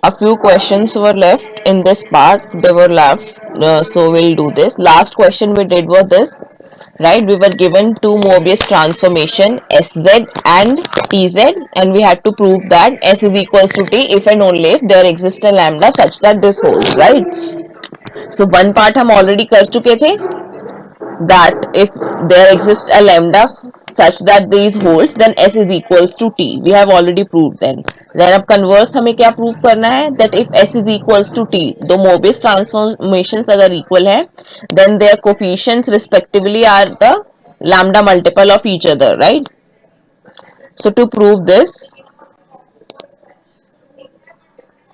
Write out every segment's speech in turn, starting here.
A few questions were left in this part. They were left, so we'll do this. Last question we did was this, right? We were given two Mobius transformation Sz and Tz, and we had to prove that S is equals to T if and only if there exists a lambda such that this holds, right? So one part हम already कर चुके थे, that if there exists a lambda such that these holds, then S is equals to T. We have already proved then. Then अब converse हमें क्या prove करना है, that if S is equals to T, दो Mobius transformations अगर equal है, then their coefficients respectively are the lambda multiple of each other, right? So to prove this,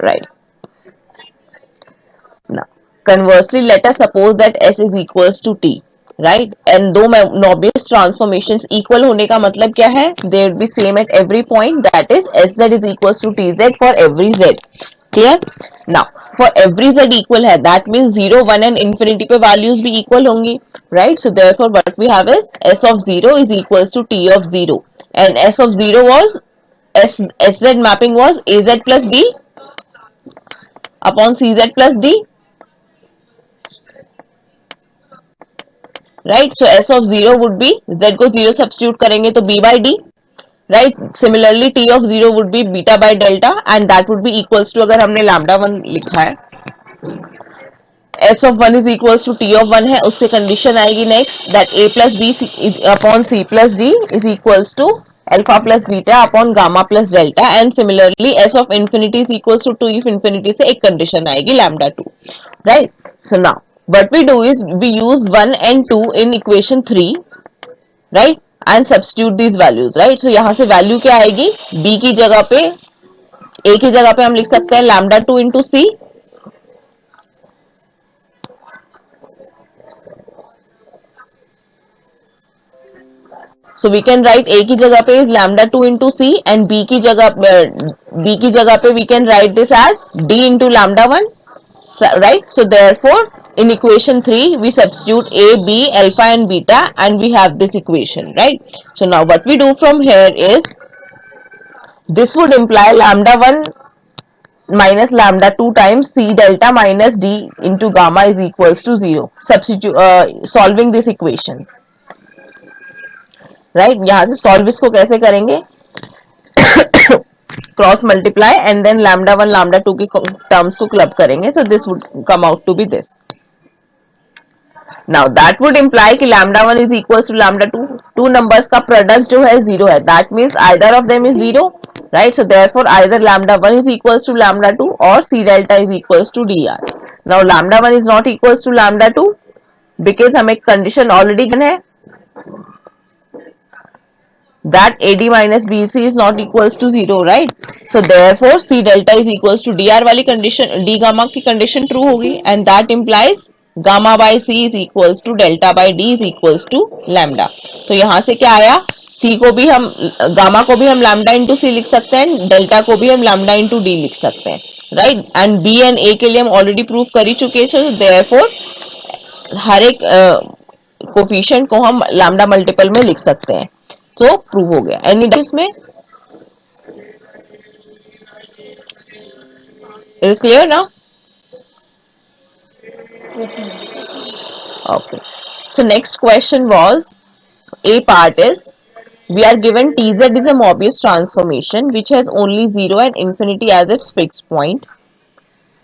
right now, conversely, let us suppose that S is equals to T, right? And दो Mobius transformations equal होने का मतलब क्या है? They will be same at every point. That is, Sz is equals to Tz for every z. Clear? Now, for every z equal है, that means 0, 1 and infinity पे values भी equal होंगी, right? So therefore, what we have is S of 0 is equals to T of 0, and S of 0 was Sz mapping was Az plus B upon Cz plus D. Right. So S of zero would be, Z को zero substitute करेंगे तो B by D, right. Similarly T of zero would be beta by delta, and that would be equals to, अगर हमने lambda one लिखा है, S of one is equals to T of one है, उसके condition आएगी next, that A plus B upon C plus D is equals to alpha plus beta upon gamma plus delta, and similarly S of infinity is equals to two if infinity से एक condition आएगी lambda two, right. So now what we do is we use 1 and 2 in equation 3, right, and substitute these values, right. so यहां से value क्या आएगी, b की जगह पे, a की जगह पे हम लिख सकते हैं lambda 2 into C, so we can write a की जगह पे is lambda 2 into c, and b की जगह पे we can write this as d into lambda 1, right. so therefore in equation 3 we substitute a, b, alpha and beta, and we have this equation, right. so now what we do from here is, this would imply lambda 1 minus lambda 2 times c delta minus d into gamma is equals to 0. Substitute solving this equation, right. यहाँ से solve इसको कैसे करेंगे, cross multiply and then lambda 1 lambda 2 की terms को club करेंगे, so this would come out to be this. Now that would imply कि lambda 1 is equals to lambda 2, two numbers का product जो है 0 है, that means either of them is 0, right. so therefore either lambda 1 is equals to lambda 2 or c delta is equals to dr. Now lambda 1 is not equals to lambda 2 because हमें condition already given है that AD minus BC is not equals to 0, right. so therefore C delta is equals to DR वाली condition, D gamma की condition true होगी, and that implies gamma by C is equals to delta by D is equals to lambda. तो यहाँ से क्या आया, C को भी हम, गामा को भी हम lambda into C लिख सकते हैं, डेल्टा को भी हम lambda into D लिख सकते हैं, right. And B and A के लिए हम ऑलरेडी प्रूव कर ही चुके हैं, so therefore हर एक कोफिशिएंट को हम लैम्डा मल्टीपल में लिख सकते हैं, तो प्रूव हो गया. एनी इसमें इज क्लियर ना, okay. so next question was, a part is, we are given Tz is a Mobius transformation which has only 0 and infinity as its fixed point,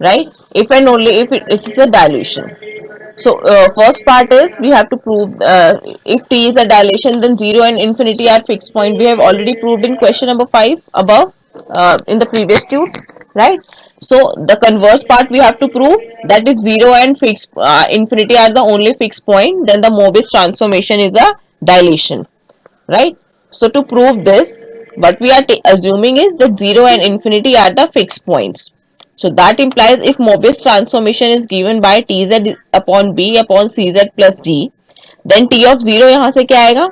right, if and only if it is a dilution. So first part is we have to prove if t is a dilation then 0 and infinity are fixed point. We have already proved in question number 5 above in the previous tube, right. So the converse part we have to prove that if 0 and fixed infinity are the only fixed point, then the Mobius transformation is a dilation, right. So to prove this, what we are assuming is that 0 and infinity are the fixed points. So that implies if Mobius transformation is given by Tz upon B upon Cz plus D, then T of 0 यहाँ से क्या आएगा,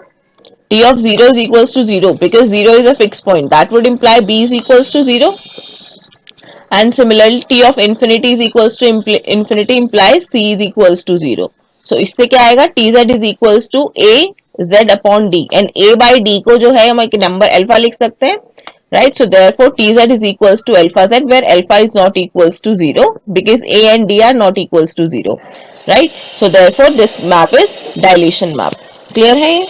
T of 0 is equals to 0 because 0 is a fixed point. That would imply B is equals to 0. And similarly T of infinity is equals to infinity implies C is equals to 0. So इससे क्या आएगा, Tz is equals to A Z upon D, and A by D को जो है हम एक number alpha लिख सकते हैं, right? So therefore Tz is equals to alpha z, where alpha is not equals to 0 because A and D are not equals to 0, right? So therefore this map is dilation map. Clear है ये?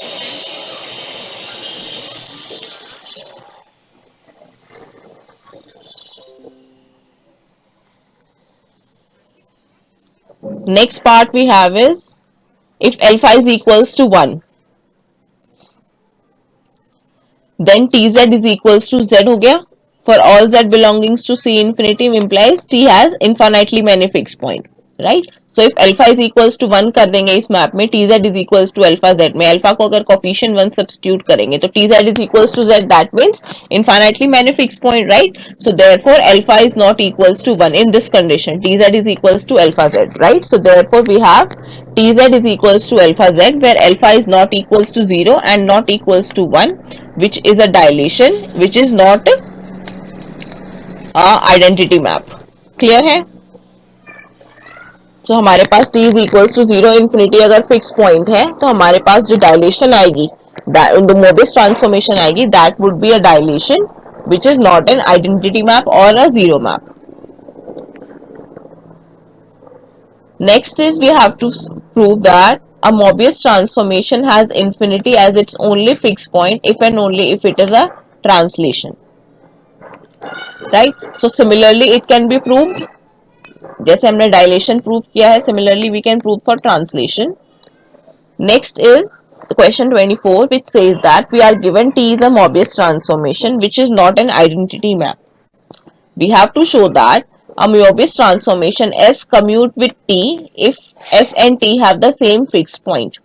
Next part we have is if alpha is equals to 1, then Tz is equals to Z हो गया. For all Z belongings to C infinity implies T has infinitely many fixed point, right? So if alpha is equals to 1 कर देंगे इस map में, Tz is equals to alpha Z में, alpha को अगर coefficient 1 substitute करेंगे तो Tz is equals to Z, that means infinitely many fixed point, right? So therefore alpha is not equals to 1 in this condition. Tz is equals to alpha Z, right? So therefore we have Tz is equals to alpha Z, where alpha is not equals to 0 and not equals to 1, which is a dilation, which is not identity map. Clear है? तो हमारे पास t is equals to 0 infinity अगर fix point है तो हमारे पास जो डायलेशन आएगी, द मोबिस ट्रांसफॉर्मेशन आएगी, that would be a dilation which is not an identity map or a zero map. Next is we have to prove that a Mobius transformation has infinity as its only fixed point if and only if it is a translation, right? So similarly it can be proved, जैसे हमने dilation prove किया है, similarly we can prove for translation. Next is question 24, which says that we are given T is a Mobius transformation which is not an identity map. We have to show that a Mobius transformation S commute with T if S and T have the same fixed point,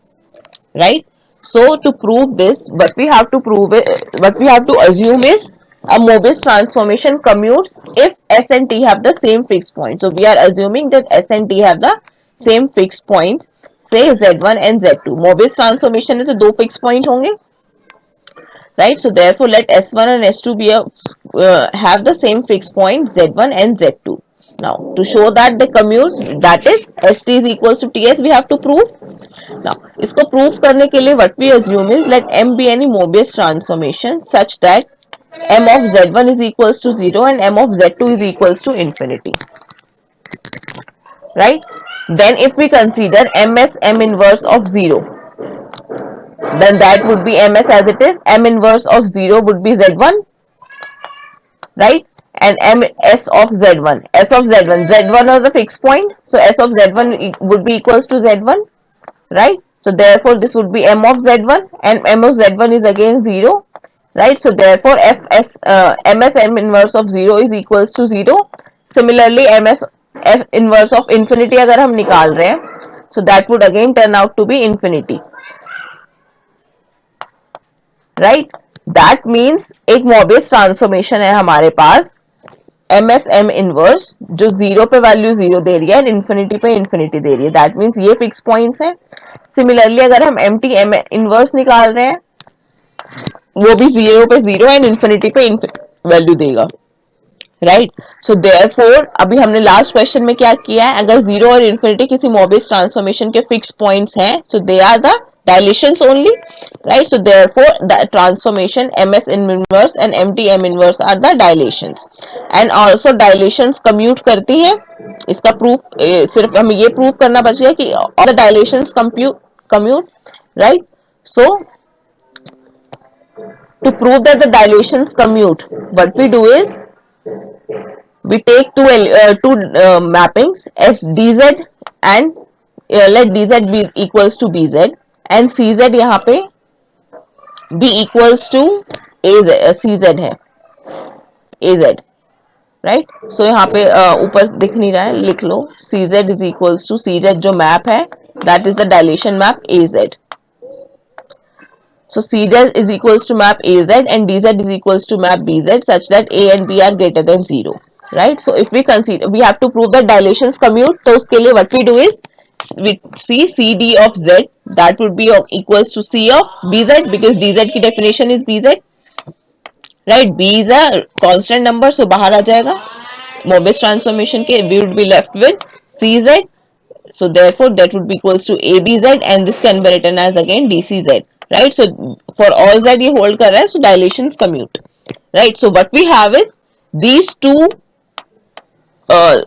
right? So to prove this, what we have to prove it, what we have to assume is a Mobius transformation commutes if S and T have the same fixed point. So we are assuming that S and T have the same fixed point, say Z1 and Z2. Mobius transformation है तो दो fixed point होंगे, right? So therefore let S1 and S2 be have the same fixed point Z1 and Z2. Now to show that they commute, that is ST is equals to TS, we have to prove. Now इसको prove करने के लिए what we assume is let M be any Mobius transformation such that M of Z1 is equals to 0 and M of Z2 is equals to infinity, right? Then if we consider MS M inverse of 0, then that would be MS as it is. M inverse of 0 would be Z1, right? And S of Z1, Z1 is a fixed point, so S of Z1 would be equals to Z1, right? So therefore this would be M of Z1 and M of Z1 is again 0, right? So therefore MS M inverse of 0 is equals to 0. Similarly MS F inverse of infinity अगर हम निकाल रहे हैं, so that would again turn out to be infinity, right? That means एक Mobius transformation है हमारे पास MS M inverse जो 0 पे वैल्यू 0 दे रही है और इन्फिनिटी पे इन्फिनिटी दे रही है, दैट मीन्स ये फिक्स पॉइंट्स है. सिमिलरली अगर हम MT M इनवर्स निकाल रहे हैं वो भी 0 पे 0 एंड इन्फिनिटी पे वैल्यू देगा, राइट? सो देयरफॉर अभी हमने लास्ट क्वेश्चन में क्या किया है, अगर 0 और इन्फिनिटी किसी मोबियस ट्रांसफॉर्मेशन के फिक्स पॉइंट्स हैं so they are the dilations only, right? So therefore the transformation MS inverse and MT M inverse are the dilations, and also dilations commute करती हैं. इसका प्रूफ सिर्फ हमें ये प्रूव करना बच गया कि all the dilations commute, right? So to prove that the dilations commute, what we do is we take two mappings as dz and let dz be equals to bz and cz यहाँ पे be equals to az, cz है az, right? सो यहाँ पे ऊपर दिख नहीं रहा है, लिख लो cz is equals to cz जो मैप है that is the dilation map az. So cz is equals to map az and dz is equals to map bz such that a and b are greater than 0, right? So if we consider, we have to prove that dilations commute, तो उसके लिए what we do is we see cd of z that would be equals to c of bz because dz की definition is bz, right? B is a constant number, so बाहर आ जाएगा Mobius transformation के, we would be left with cz, so therefore that would be equals to abz and this can be written as again dcz, right? So for all z ये hold कर रहा है, so dilations commute, right? So what we have is these two uh,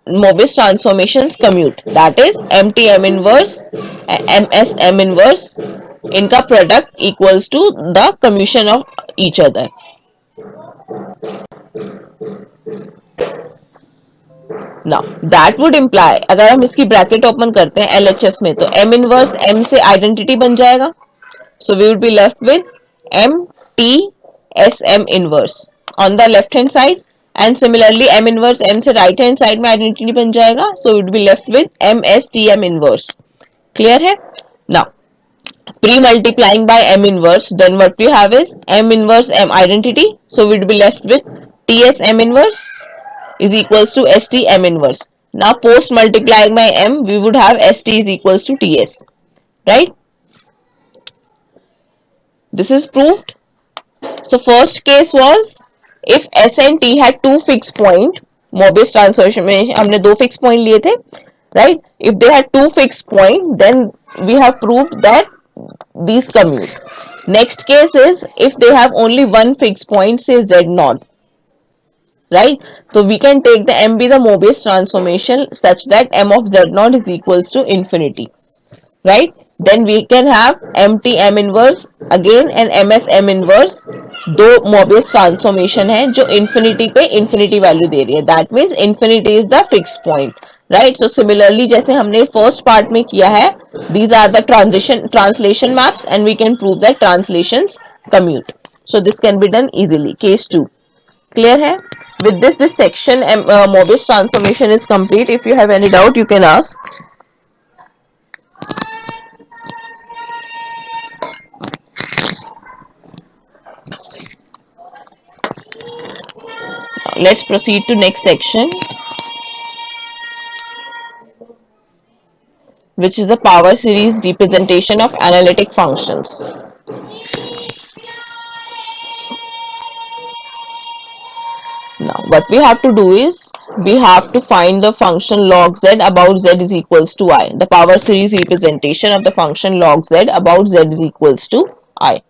Mobius transformations commute, that is MTM inverse MSM inverse, इनका product equals to the commutation of each other. Now that would imply, अगर हम इसकी bracket open करते हैं LHS में, तो M inverse M से identity बन जाएगा. So we would be left with MTSM inverse on the left hand side, and similarly M inverse M से right hand side में आइडेंटिटी बन जाएगा. So we would be left with MSTM inverse. Clear है? Now pre-multiplying by M inverse, then what we have is M inverse M identity. So we would be left with TSM inverse is equals to STM inverse. Now post multiplying by M, we would have ST is equals to TS, right? This is proved. So first case was if S and T had two fixed point, Mobius transformation में हमने दो fixed point लिए थे, right? If they had two fixed point, then we have proved that these commute. Next case is if they have only one fixed point, say Z0, right? So we can take the M be the Mobius transformation such that M of Z0 is equals to infinity, right? Then we can have MT M inverse again and MS M inverse, दो Mobius transformation है जो infinity पे infinity value दे रही है. That means infinity is the fixed point, right? So similarly जैसे हमने first part में किया है, these are the translation maps and we can prove that translations commute. So this can be done easily. Case 2. Clear है? With this section Mobius transformation is complete. If you have any doubt, you can ask. Let's proceed to next section, which is the power series representation of analytic functions. Now what we have to do is we have to find the function log z about z is equals to I, the power series representation of the function log z about z is equals to I.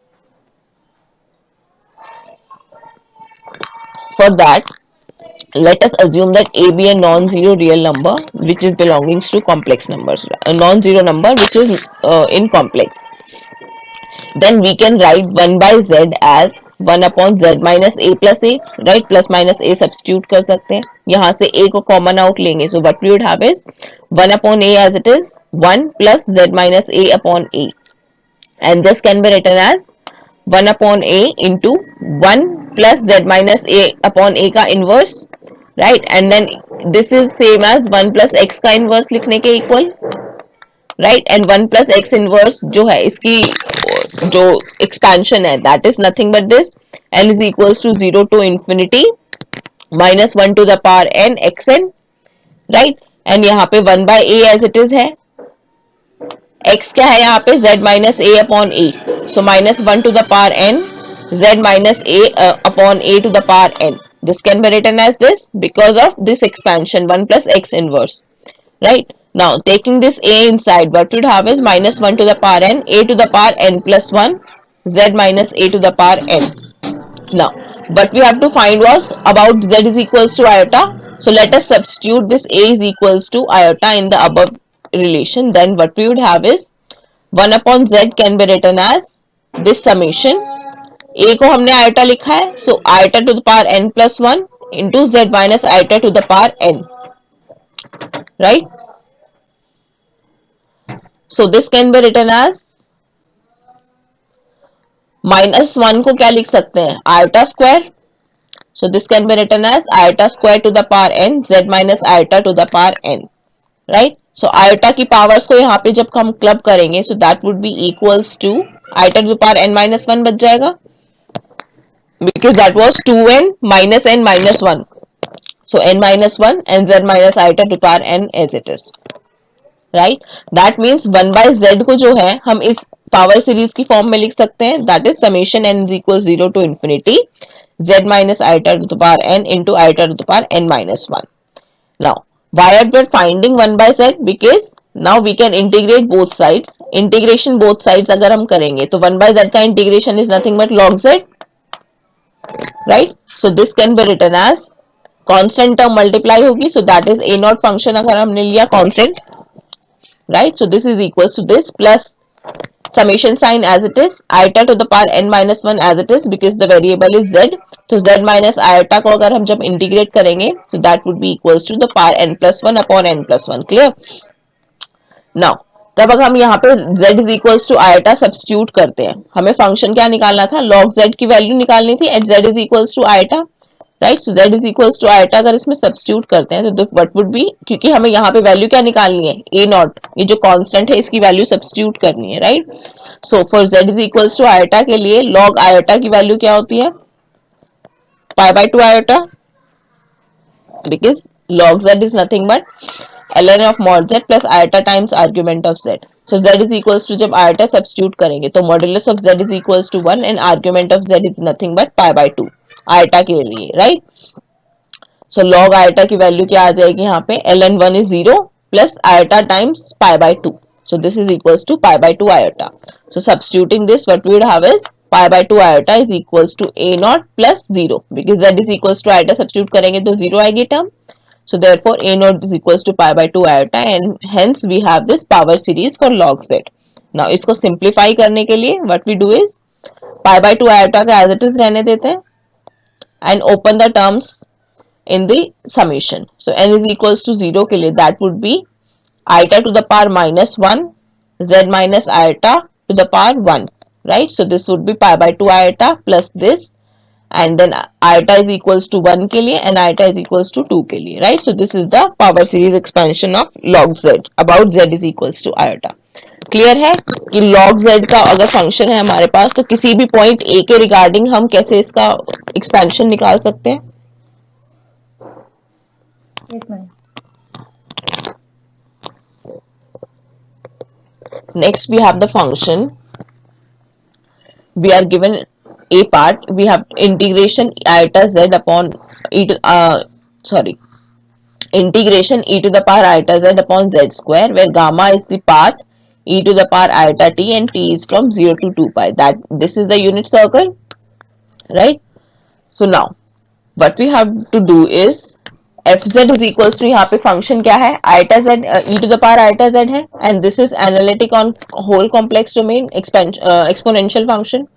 For that, let us assume that a be a non-zero real number which is belonging to complex numbers, a non-zero number which is in complex. Then we can write 1 by z as 1 upon z minus a plus a, right? Plus minus a substitute कर सकते हैं, यहाँ से a को common out लेंगे, so what we would have is 1 upon a as it is 1 plus z minus a upon a, and this can be written as 1 upon a into 1 plus z minus a upon a का inverse, right? And then this is same as 1 plus x का inverse लिखने के equal, right? And 1 plus x inverse जो है इसकी जो expansion है, that is nothing but this, n is equals to 0 to infinity minus 1 to the power n xn, right? And यहाँ पे 1 by a as it is है, x क्या है यहाँ पे z minus a upon a, so minus 1 to the power n z minus a upon a to the power n. This can be written as this because of this expansion 1 plus x inverse, right? Now taking this a inside, what we would have is minus 1 to the power n, a to the power n plus 1, z minus a to the power n. Now what we have to find was about z is equals to iota. So let us substitute this a is equals to iota in the above relation. Then what we would have is 1 upon z can be written as this summation. a को हमने iota लिखा है, so iota to the power n plus 1 into z minus iota to the power n, right? So this can be written as minus 1 को क्या लिख सकते हैं, iota square. So this can be written as iota square to the power n z minus iota to the power n, right? So iota की powers को यहाँ पे जब हम क्लब करेंगे, so that would be equals to iota to the power n minus 1 बच जाएगा, because that was 2n minus n minus 1. So n minus 1 and z minus iota to the power n as it is, right? That means 1 by z को जो है हम इस power series की form में लिख सकते हैं, that is summation n is equals 0 to infinity z minus iota to the power n into iota to the power n minus 1. Now why are we finding 1 by z? Because now we can integrate both sides. Integration both sides अगर हम करेंगे तो 1 by z का integration is nothing but log z, right. So this can be written as constant term multiply होगी, so that is a not function अगर हमने लिया constant, right. So this is equal to this plus summation sign as it is, iota to the power n minus 1 as it is because the variable is z. तो z minus iota को अगर हम जब integrate करेंगे तो that would be equals to the power n plus 1 upon n plus 1. clear. now तब अगर हम यहाँ पे z is equals to iota substitute करते हैं, हमें फंक्शन क्या निकालना था, log z की वैल्यू निकालनी थी at z is equals to iota, right. So z is equals to iota अगर इसमें सब्स्टिट्यूट करते हैं तो व्हाट वुड बी, क्योंकि हमें यहाँ पे वैल्यू क्या निकालनी है, a नॉट, ये जो कांस्टेंट है इसकी वैल्यू सब्स्टिट्यूट करनी है, right. So for z is equals to iota के लिए log iota की वैल्यू क्या होती है, pi by 2 iota, because log z is nothing but ln of mod z plus iota times argument of z. So z is equals to जब iota substitute करेंगे तो modulus of z is equals to 1 and argument of z is nothing but pi by 2 iota के लिए, right. So log iota की value क्या आ जाएगी यहाँ पे, ln 1 is 0 plus iota times pi by 2. So this is equals to pi by 2 iota. So substituting this, what we would have is pi by 2 iota is equals to a naught plus 0 because z is equals to iota substitute करेंगे तो 0 आएगी term. So therefore a naught is equals to pi by 2 iota and hence we have this power series for log z. Now इसको simplify करने के लिए what we do is pi by 2 iota का as it is रहने देते हैं and open the terms in the summation. So n is equals to 0 के लिए that would be iota to the power minus 1 z minus iota to the power 1, right. So this would be pi by 2 iota plus this and then iota is equals to 1 के लिए and iota is equals to 2 के लिए, right. So this is the power series expansion of log z about z is equals to iota. Clear है कि log z का अगर function है हमारे पास तो किसी भी पॉइंट a के रिगार्डिंग हम कैसे इसका एक्सपेंशन निकाल सकते हैं. Next we have the function, we are given a part, we have integration iota z upon e to, integration e to the power iota z upon z square where gamma is the path e to the power iota t and t is from 0 to 2 pi, that this is the unit circle, right. So now what we have to do is fz is equals to, यहाँ पे function क्या है, iota z e to the power iota z है and this is analytic on whole complex domain exponential function,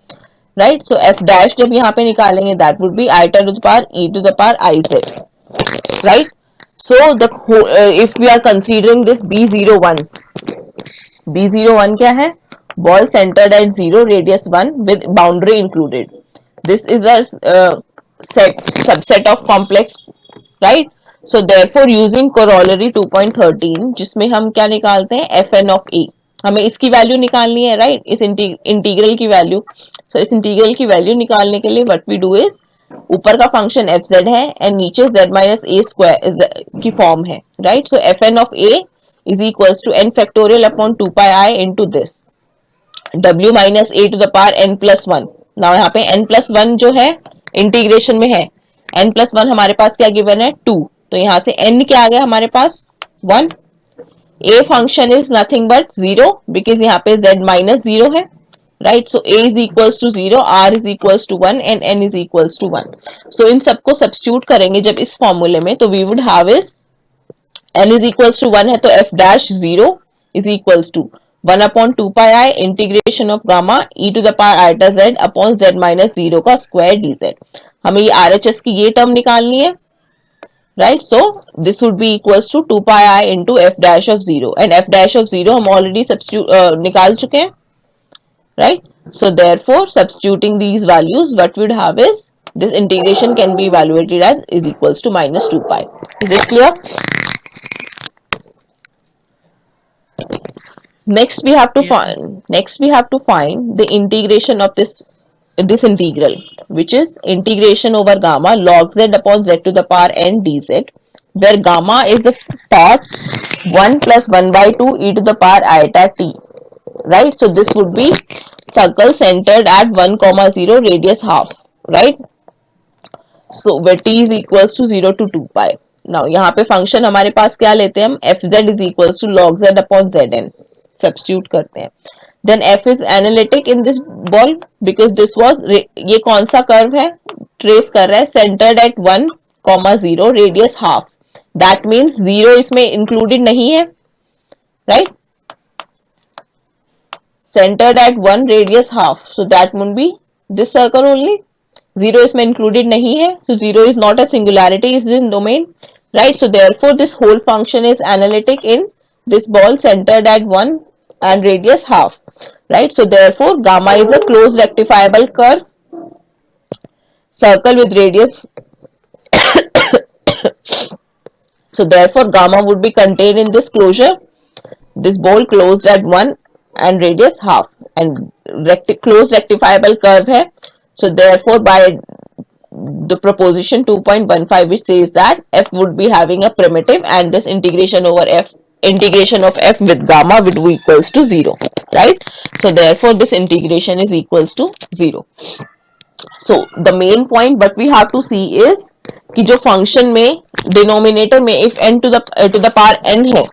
right. So f dash जब यहाँ पे निकालेंगे that would be iota to the power e to the power iz, right. So the if we are considering this b01, b01 क्या है, ball centered at 0 radius 1 with boundary included, this is a subset of complex, right. So therefore using corollary 2.13 जिसमें हम क्या निकालते हैं, fn of a, हमें इसकी value निकालनी है, राइट, इस इंटीग्रल की वैल्यू. सो इस इंटीग्रल की वैल्यू निकालने के लिए व्हाट वी डू इज, ऊपर का फंक्शन एफ जेड है एंड नीचे z माइनस ए स्क्वायर की फॉर्म है, right. So F N of A is equals to N factorial upon 2 pi I into this w minus A to the power n plus 1. Now यहाँ पे n plus 1 जो है integration में है, n plus 1 हमारे पास क्या given है 2, तो यहाँ से n क्या आ गया हमारे पास 1. a function is nothing but 0 because यहाँ पे z माइनस 0 है, right. So a is equals to 0, r is equals to 1 and n is equals to 1. So इन सबको सब्स्टिट्यूट करेंगे जब इस फॉर्मूले में तो we would have is n is equals to 1 है तो f dash 0 is equals to 1 upon 2 pi I integration of gamma e to the power iota z upon z minus 0 का स्क्वायर dz. हमें ये RHS की ये term निकालनी है, right. So this would be equals to 2 pi I into f dash of 0 and f dash of 0 हम already substitute निकाल चुके हैं, right. So therefore substituting these values what we would have is this integration can be evaluated as is equals to minus 2 pi. Is it clear? Next we have to find the integration of this integral, which is integration over gamma log z upon z to the power n dz, where gamma is the part 1 plus 1 by 2 e to the power iota t, right. So this would be circle centered at 1 comma 0 radius half, right. So where t is equals to 0 to 2 pi. Now यहाँ पे function हमारे पास क्या लेते हैं हम, fz is equals to log z upon zn substitute करते हैं. Then f is analytic in this ball because this was, ये कौन सा कर्व है, ट्रेस कर रहा है centred at 1,0 radius half, that means 0 इसमें इंक्लूडेड नहीं है, right, centered at 1 radius half, so that would be this circle only. 0 इसमें included नहीं है, so 0 is not a singularity, is in domain, right? So therefore this whole function is analytic in this ball centered at 1 and radius half, right? So therefore gamma is a closed rectifiable curve circle with radius. So therefore gamma would be contained in this closure, this ball closed at 1 and radius half, and closed rectifiable curve hai, so therefore by the proposition 2.15 which says that f would be having a primitive and this integration over f, integration of f with gamma would be equals to 0, right? So therefore this integration is equals to 0. So the main point what we have to see is कि जो function में denominator में if n to the power n है,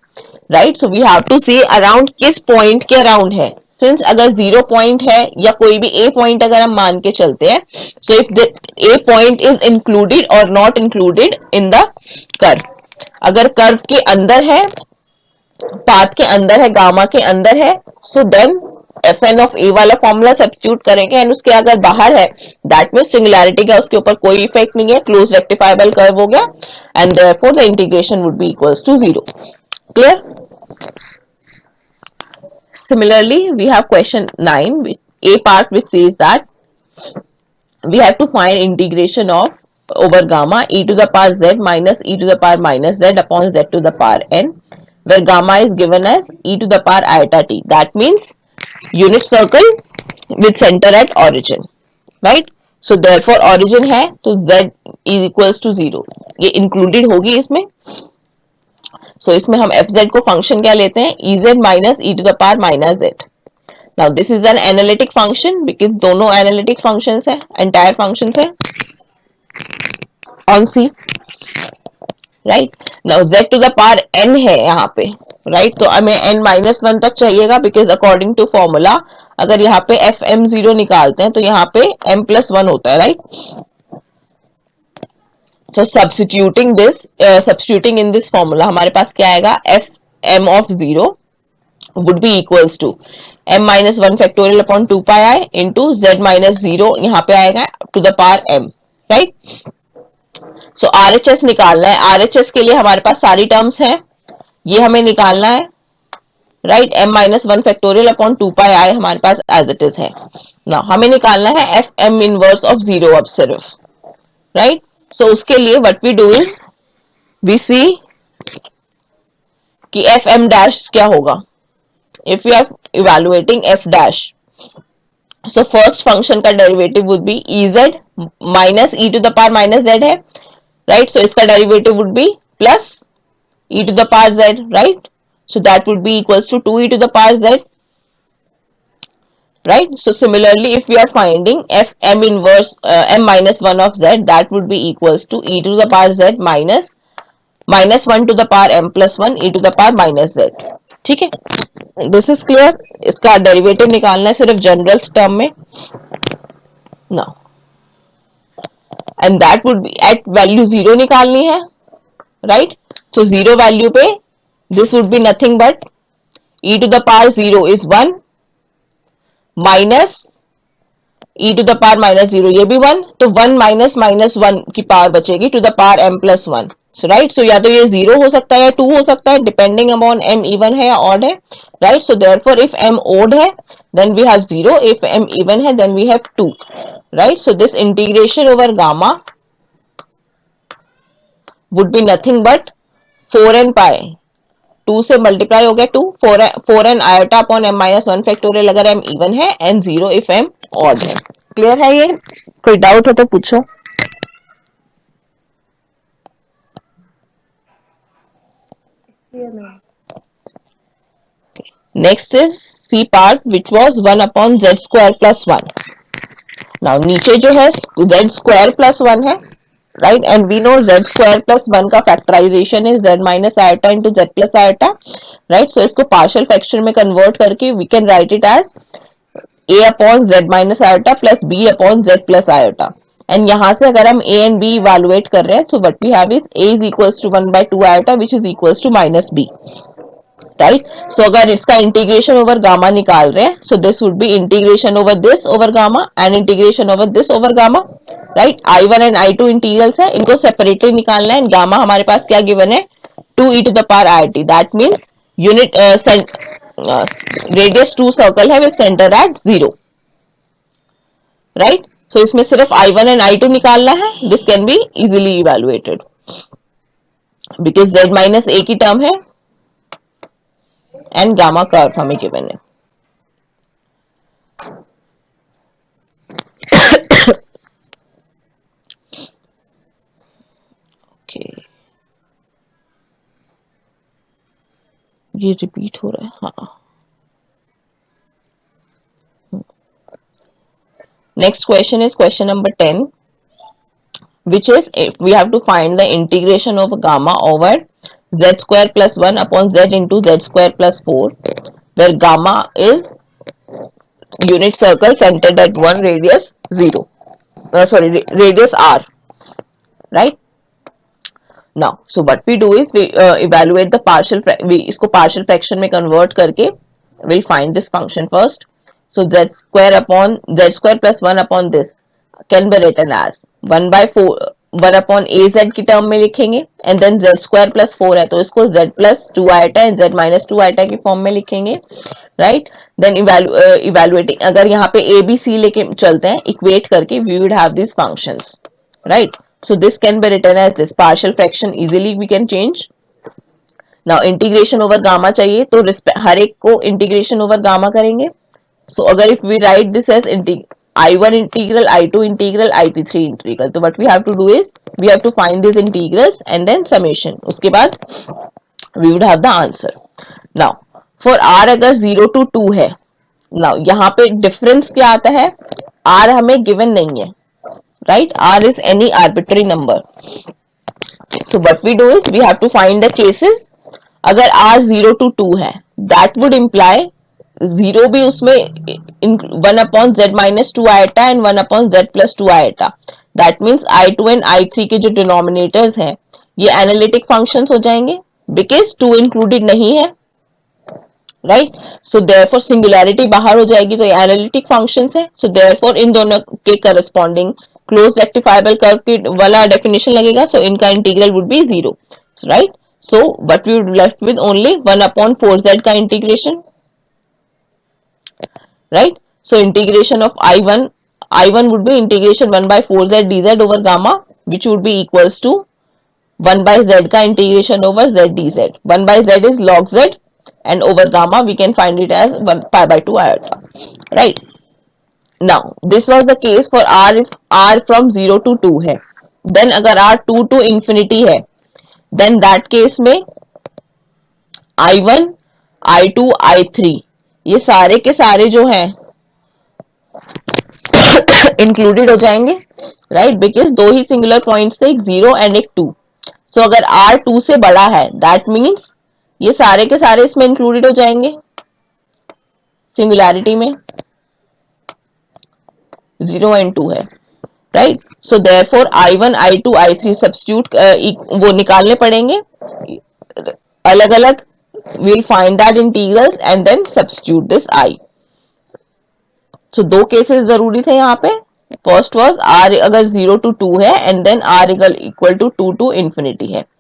right, so we have to see around किस point के around है, since अगर 0 point है या कोई भी a पॉइंट अगर हम मान के चलते हैं, so if the a point is included और not included in the curve, अगर कर्व के अंदर है, पाथ के अंदर है, गामा के अंदर है, so then fn of a वाला फॉर्मूला सब्स्टिट्यूट करेंगे, एंड उसके अगर बाहर है दैट मींस सिंगुलैरिटी का उसके ऊपर कोई इफेक्ट नहीं है, क्लोज रेक्टिफाइबल कर्व हो गया, and therefore the integration would be equals to 0. Clear? Similarly, we have question 9, a part which says that we have to find integration of over gamma e to the power z minus e to the power minus z upon z to the power n, where gamma is given as e to the power iota t. That means unit circle with center at origin, right? So therefore origin है तो z is equals to 0, ये included होगी इसमें. So इसमें हम fz को function क्या लेते हैं, ez minus e to the power minus z. Now this is an analytic function because दोनों analytic functions है, entire functions है on C, right? Now z to the power n है यहाँ पे, right? तो हमें n minus 1 तक चाहिएगा because according to formula अगर यहाँ पे fm0 निकालते हैं तो यहाँ पे m plus 1 होता है, right? So substituting in this formula हमारे पास क्या आएगा, f m of 0 would be equals to m minus 1 factorial upon 2 pi I into z minus 0 यहाँ पे आएगा to the power m, right? So RHS निकालना है, RHS के लिए हमारे पास सारी टर्म्स हैं, ये हमें निकालना है, right? m minus 1 factorial upon 2 pi I हमारे पास as it is है. Now हमें निकालना है f m inverse of 0 अब सिर्फ, right? So उसके लिए what we do is we see कि f m dash क्या होगा if we are evaluating f dash. So first function का derivative would be ez minus e to the power minus z है, right? So इसका derivative would be plus e to the power z, right? So that would be equals to 2 e to the power z, right? So similarly if we are finding f m inverse m minus 1 of z, that would be equals to e to the power z minus 1 to the power m plus 1 e to the power minus z. ठीक है, this is clear. इसका derivative निकालना है सिर्फ general term में ना, and that would be at value 0 निकालनी है, राइट? सो 0 वैल्यू पे this would be nothing but e to the power 0 is 1 minus e to the power minus 0 ये भी 1, तो 1 माइनस माइनस 1 की पावर बचेगी to the power m plus 1. So right, so या तो ये 0 हो सकता है या 2 हो सकता है डिपेंडिंग अपॉन m इवन है या ऑड है, right? So therefore if m odd है then we have 0, if m even है then we have 2, right? So this integration over gamma would be nothing but 4n pi, 2 से multiply हो गया 2, 4n iota upon m minus 1 factorial अगर m even है and 0 if m odd है. Clear है? ये कोई डाउट हो तो पूछो. Next is C part which was 1 upon z square plus 1. Now नीचे जो है z square plus 1 है, right? And we know z square plus 1 का factorization is z minus iota into z plus iota, right? So इसको partial fraction में convert करके we can write it as a upon z minus iota plus b upon z plus iota. And यहां से अगर हम a and b evaluate कर रहे हैं, so what we have is a is equals to 1/2 iota which is equals to minus b, right. So अगर इसका integration over gamma निकाल रहे हैं, so this would be integration over this over gamma and integration over this over gamma, right. I1 and I2 integrals है, इनको separately निकालना है. Gamma हमारे पास क्या गिवन है, 2e to the power RT. That means unit radius 2 circle है with centre at 0, right. सो इसमें सिर्फ I1 एंड I2 निकालना है. This can be easily evaluated because z minus a की टर्म है एंड गामा कर्व हमें given है. okay. ये रिपीट हो रहा है. हाँ. Next question is question number 10, which is if we have to find the integration of gamma over z square plus 1 upon z into z square plus 4, where gamma is unit circle centered at 1 radius 0, radius r, right. Now so what we do is we evaluate the partial इसको partial fraction में convert करके we'll find this function first. So z square plus 1 upon this can be written as 1 upon az की term में लिखेंगे and then z square plus 4 है तो इसको z plus 2 iota and z minus 2 iota की form में लिखेंगे, right. Then evaluating अगर यहाँ पे a b c लेके चलते हैं इक्वेट करके we would have this functions, right. So this can be written as this partial fraction easily we can change. Now integration over gamma चाहिए तो हर एक को integration over gamma करेंगे. So अगर if we write this as I1 integral, I2 integral, I3 integral, तो what we have to do is we have to find these integrals and then summation. उसके बाद we would have the answer. Now for r अगर 0 to 2 है, now यहाँ पे difference क्या आता है, r हमें given नहीं है, right. R is any arbitrary number. So what we do is we have to find the cases. अगर R 0 to 2 है, that would imply 0 भी उसमें 1 upon z minus 2 iota and 1 upon z plus 2 iota. That means I2 and I3 के जो denominators हैं ये analytic functions हो जाएंगे because 2 included नहीं है, राइट. सो देयरफॉर सिंगुलैरिटी बाहर हो जाएगी तो ये एनालिटिक फंक्शंस है. सो देयरफॉर इन दोनों के करस्पॉन्डिंग क्लोज रेक्टिफाइबल कर्व की वाला डेफिनेशन लगेगा. सो इनका integral would be 0, right. So but we would left with only 1 upon 4z का integration, right. So integration of I1 would be integration 1/4z dz over gamma which would be equals to 1 by z का integration over z dz. 1 by z is log z and over gamma we can find it as 1 pi by 2 iota, right. Now this was the case for r if r from 0 to 2 है. Then अगर r 2 to infinity है, then that case में I1, I2, I3 ये सारे के सारे जो हैं इंक्लूडेड हो जाएंगे, राइट. बिकॉज दो ही सिंगुलर पॉइंट्स थे, एक 0 एंड एक 2. सो अगर r 2 से बड़ा है दैट मीन्स ये सारे के सारे इसमें इंक्लूडेड हो जाएंगे सिंगुलैरिटी में. 0 एंड 2 है, right. So therefore I1, I2, I3 substitute वो निकालने पड़ेंगे अलग अलग. we'll find that integrals and then substitute this I. So दो केसेस जरूरी थे यहाँ पे. फर्स्ट वाज r अगर 0 to 2 है and then r equal to 2 to infinity है.